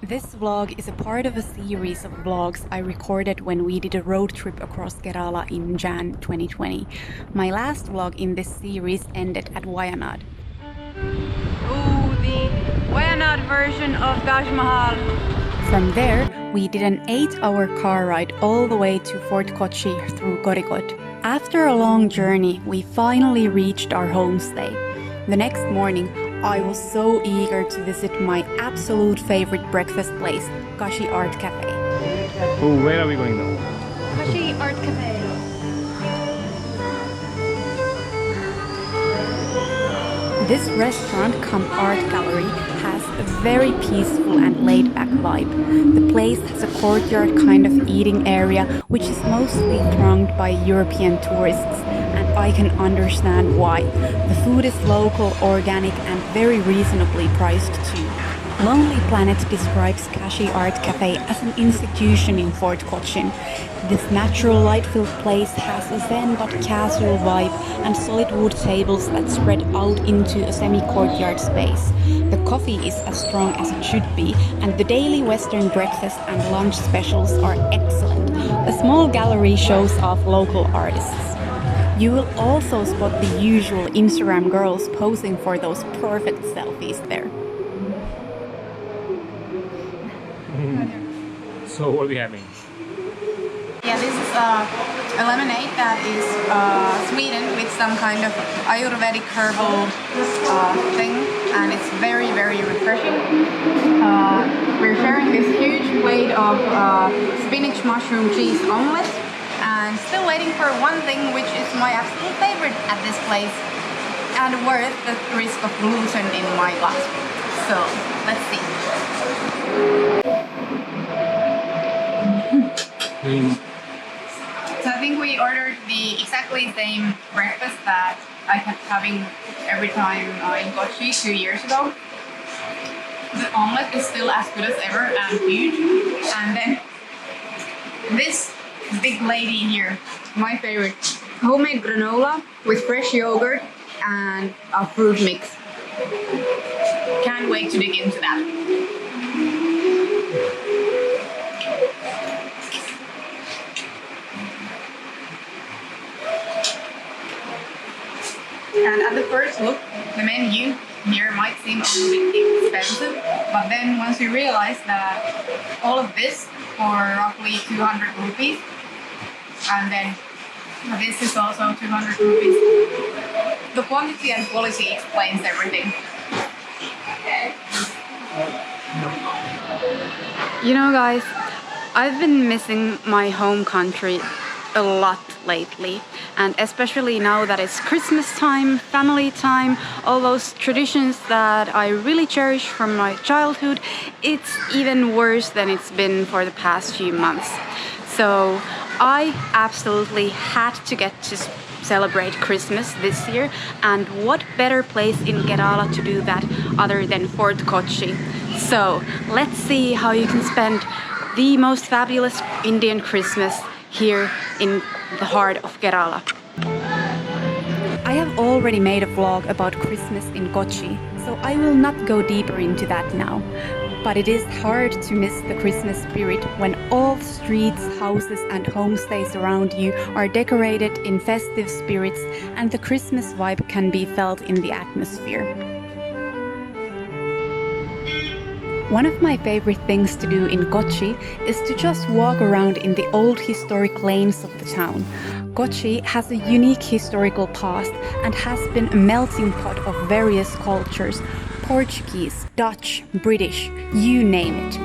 This vlog is a part of a series of vlogs I recorded when we did a road trip across Kerala in Jan 2020. My last vlog in this series ended at Wayanad. Oh, the Wayanad version of Taj Mahal. From there, we did an 8-hour car ride all the way to Fort Kochi through Kozhikode. After a long journey, we finally reached our homestay. The next morning, I was so eager to visit my absolute favorite breakfast place, Kashi Art Cafe. Oh, where are we going now? Kashi Art Cafe. This restaurant cum art gallery has a very peaceful and laid-back vibe. The place has a courtyard kind of eating area which is mostly thronged by European tourists, and I can understand why. The food is local, organic and very reasonably priced too. Lonely Planet describes Kashi Art Cafe as an institution in Fort Kochi. This natural light-filled place has a zen but casual vibe and solid wood tables that spread out into a semi-courtyard space. The coffee is as strong as it should be, and the daily Western breakfast and lunch specials are excellent. A small gallery shows off local artists. You will also spot the usual Instagram girls posing for those perfect selfies there. So what are we having? Yeah, this is a lemonade that is sweetened with some kind of Ayurvedic herbal thing, and it's very, very refreshing. We're sharing this huge plate of spinach mushroom cheese omelette, and still waiting for one thing which is my absolute favorite at this place, and worth the risk of gluten in my glass. So, let's see. So I think we ordered the exactly same breakfast that I kept having every time in Kochi 2 years ago. The omelette is still as good as ever and huge. And then this big lady here, my favorite, homemade granola with fresh yogurt and a fruit mix. Can't wait to dig into that. And at the first look, the menu here might seem a little bit expensive, but then once you realize that all of this for roughly 200 rupees, and then this is also 200 rupees, the quantity and quality explains everything. You know guys, I've been missing my home country a lot lately, and especially now that it's Christmas time, family time, all those traditions that I really cherish from my childhood, it's even worse than it's been for the past few months. So I absolutely had to get to celebrate Christmas this year, and what better place in Kerala to do that other than Fort Kochi. So let's see how you can spend the most fabulous Indian Christmas here in the heart of Kerala. I have already made a vlog about Christmas in Kochi, so I will not go deeper into that now. But it is hard to miss the Christmas spirit when all streets, houses and homestays around you are decorated in festive spirits, and the Christmas vibe can be felt in the atmosphere. One of my favorite things to do in Kochi is to just walk around in the old historic lanes of the town. Kochi has a unique historical past and has been a melting pot of various cultures: Portuguese, Dutch, British, you name it.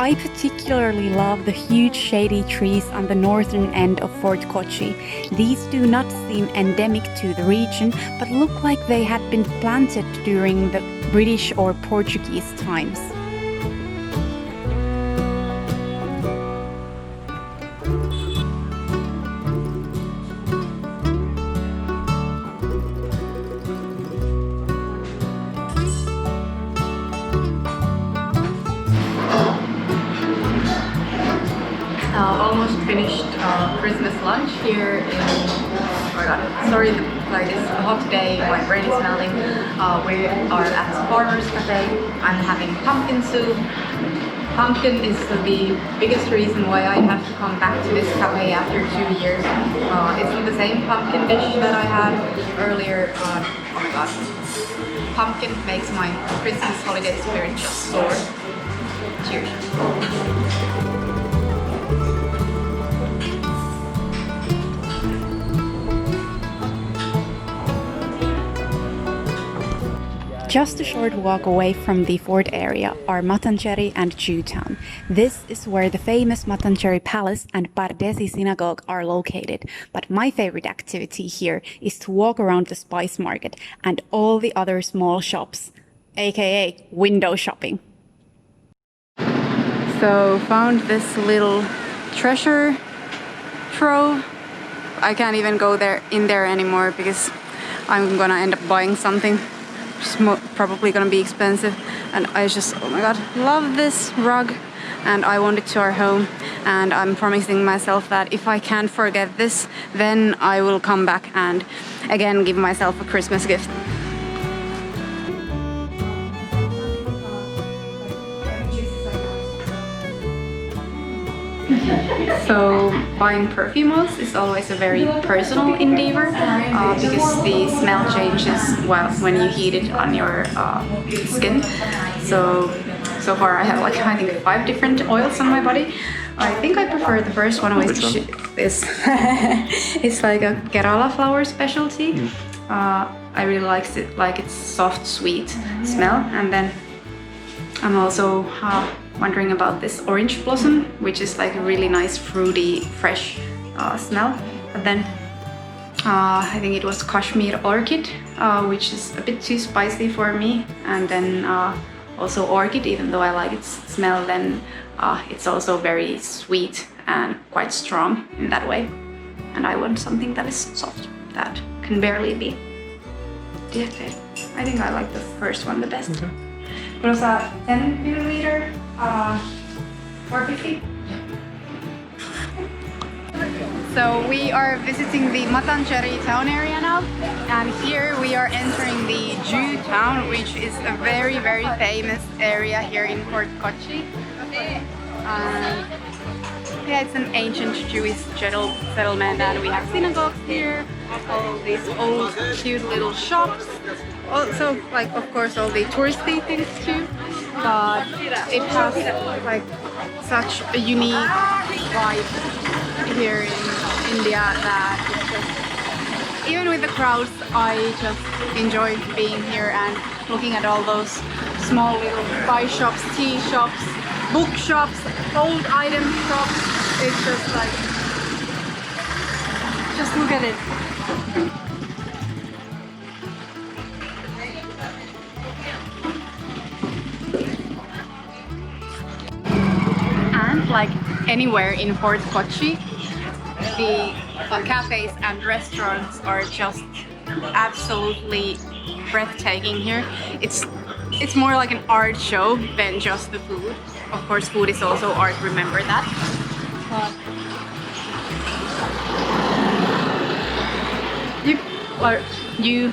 I particularly love the huge shady trees on the northern end of Fort Kochi. These do not seem endemic to the region, but look like they had been planted during the British or Portuguese times. Almost finished Christmas lunch here in, oh my god, sorry, like it's a hot day, my brain is melting. We are at Farmer's Cafe. I'm having pumpkin soup. Pumpkin is the biggest reason why I have to come back to this cafe after 2 years. It's not the same pumpkin dish that I had earlier. Oh my god, pumpkin makes my Christmas holiday spirit just soar. Cheers. Just a short walk away from the fort area are Mattancherry and Jewtown. This is where the famous Mattancherry Palace and Pardesi Synagogue are located. But my favorite activity here is to walk around the spice market and all the other small shops, aka window shopping. So found this little treasure trove. I can't even go in there anymore because I'm gonna end up buying something. It's probably gonna be expensive, and I just, oh my god, love this rug, and I want it to our home, and I'm promising myself that if I can't forget this, then I will come back and again give myself a Christmas gift. So buying perfume oils is always a very personal endeavor because the smell changes when you heat it on your skin. So far I have like I think 5 different oils on my body. I think I prefer the first one, which is it's like a Kerala flower specialty. I really like it, like its soft, sweet smell, and then I'm also wondering about this orange blossom, which is like a really nice fruity fresh smell. But then I think it was Kashmir orchid, which is a bit too spicy for me, and then also orchid, even though I like its smell, then it's also very sweet and quite strong in that way, and I want something that is soft, that can barely be dipped. I think I like the first one the best. Okay. It was a 10 milliliter, 450. So we are visiting the Mattancherry town area now, and here we are entering the Jewtown, which is a very, very famous area here in Fort Kochi. Yeah, it's an ancient Jewish settlement, and we have synagogues here, all these old cute little shops. Also, like, of course, all the touristy things too, but it has like such a unique vibe here in India that it's just, even with the crowds, I just enjoy being here and looking at all those small little spice shops, tea shops, book shops, old item shops. It's just like, just look at it. And like anywhere in Fort Kochi, the cafes and restaurants are just absolutely breathtaking here. It's more like an art show than just the food. Of course, food is also art, remember that. You,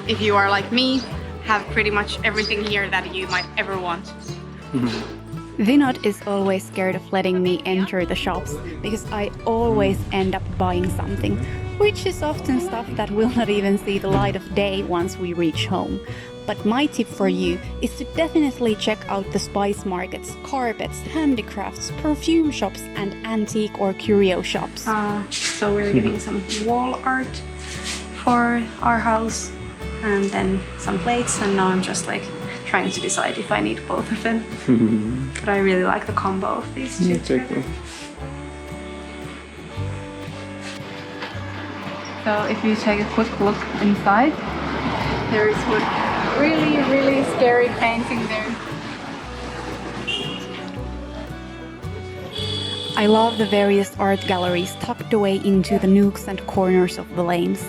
if you are like me, have pretty much everything here that you might ever want. Vinod is always scared of letting me enter the shops because I always end up buying something, which is often stuff that will not even see the light of day once we reach home. But my tip for you is to definitely check out the spice markets, carpets, handicrafts, perfume shops, and antique or curio shops. So we're getting some wall art for our house, and then some plates, and now I'm just like trying to decide if I need both of them. But I really like the combo of these two. Exactly. So if you take a quick look inside, there is what really, really scary painting there. I love the various art galleries tucked away into the nooks and corners of the lanes.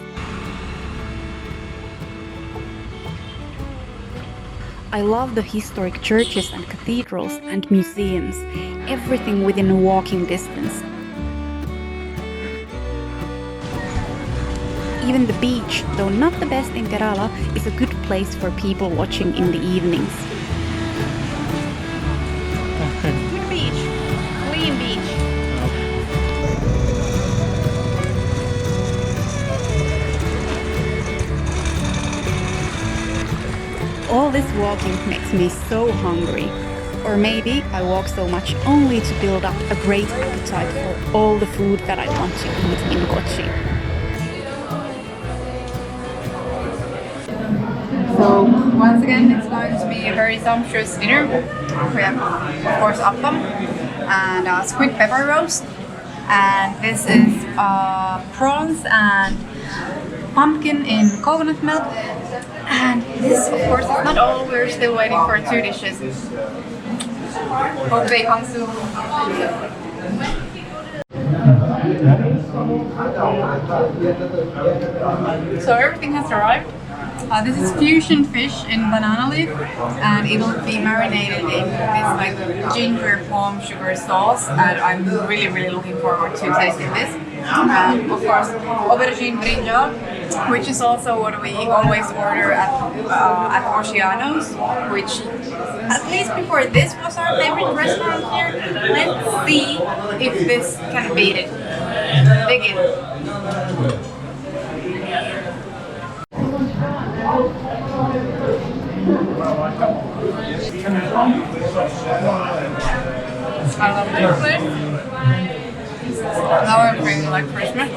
I love the historic churches and cathedrals and museums, everything within a walking distance. Even the beach, though not the best in Kerala, is a good place for people watching in the evenings. Good beach, clean beach. All this walking makes me so hungry. Or maybe I walk so much only to build up a great appetite for all the food that I want to eat in Kochi. So once again, it's going to be a very sumptuous dinner. We have, of course, appam and a squid pepper roast. And this is prawns and pumpkin in coconut milk. And this, of course, is not all. We're still waiting for 2 dishes. Hope they come soon. So everything has arrived. This is fusion fish in banana leaf, and it will be marinated in this like ginger palm sugar sauce. And I'm really, really looking forward to tasting this. And of course, aubergine brinjal, which is also what we always order at Oceanos, which at least before this was our favorite restaurant here. Let's see if this can beat it. Dig in. I love this place. Now I'm feeling like Christmas.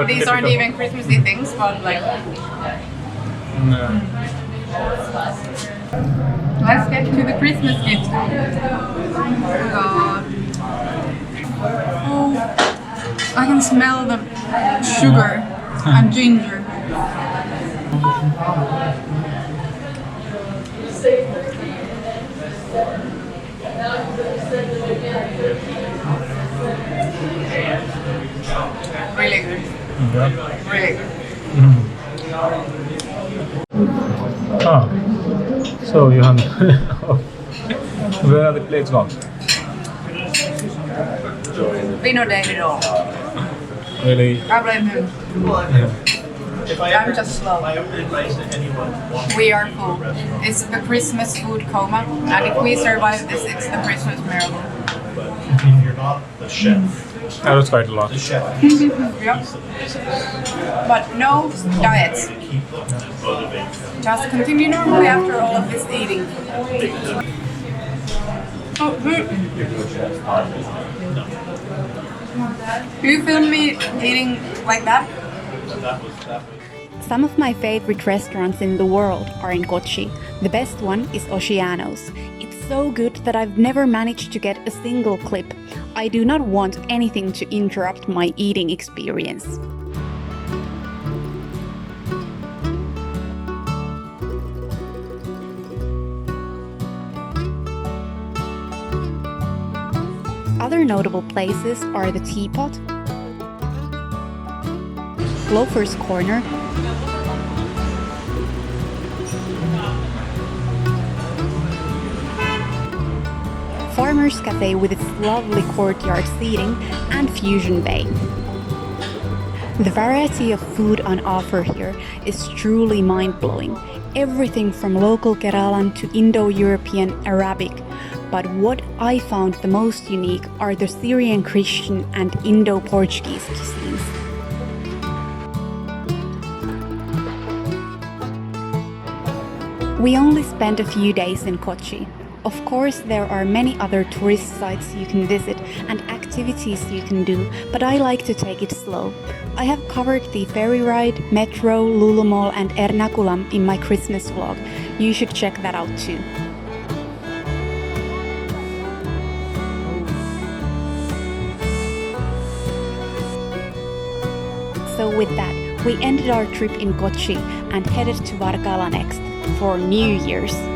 These aren't even Christmassy things, but like... Let's get to the Christmas gift. Oh, I can smell the sugar and ginger. Really good. Really good. Ah, so Johanna, where are the plates gone? We not ate it all. Really? I blame him. I'm just slow. We are full. It's the Christmas food coma, and if we survive this, it's the Christmas miracle. You're not the chef. That was quite a lot. The chef. Yep. But no diets. Just continue normally after all of this eating. Oh, Do you film me eating like that? Some of my favorite restaurants in the world are in Kochi. The best one is Oceanos. It's so good that I've never managed to get a single clip. I do not want anything to interrupt my eating experience. Other notable places are the Teapot, Loafer's Corner, Farmer's Cafe with its lovely courtyard seating, and Fusion Bay. The variety of food on offer here is truly mind-blowing. Everything from local Keralan to Indo-European Arabic. But what I found the most unique are the Syrian Christian and Indo-Portuguese cuisines. We only spent a few days in Kochi. Of course, there are many other tourist sites you can visit and activities you can do, but I like to take it slow. I have covered the ferry ride, metro, Lulu Mall and Ernakulam in my Christmas vlog. You should check that out too. So with that, We ended our trip in Kochi and headed to Varkala next for New Year's.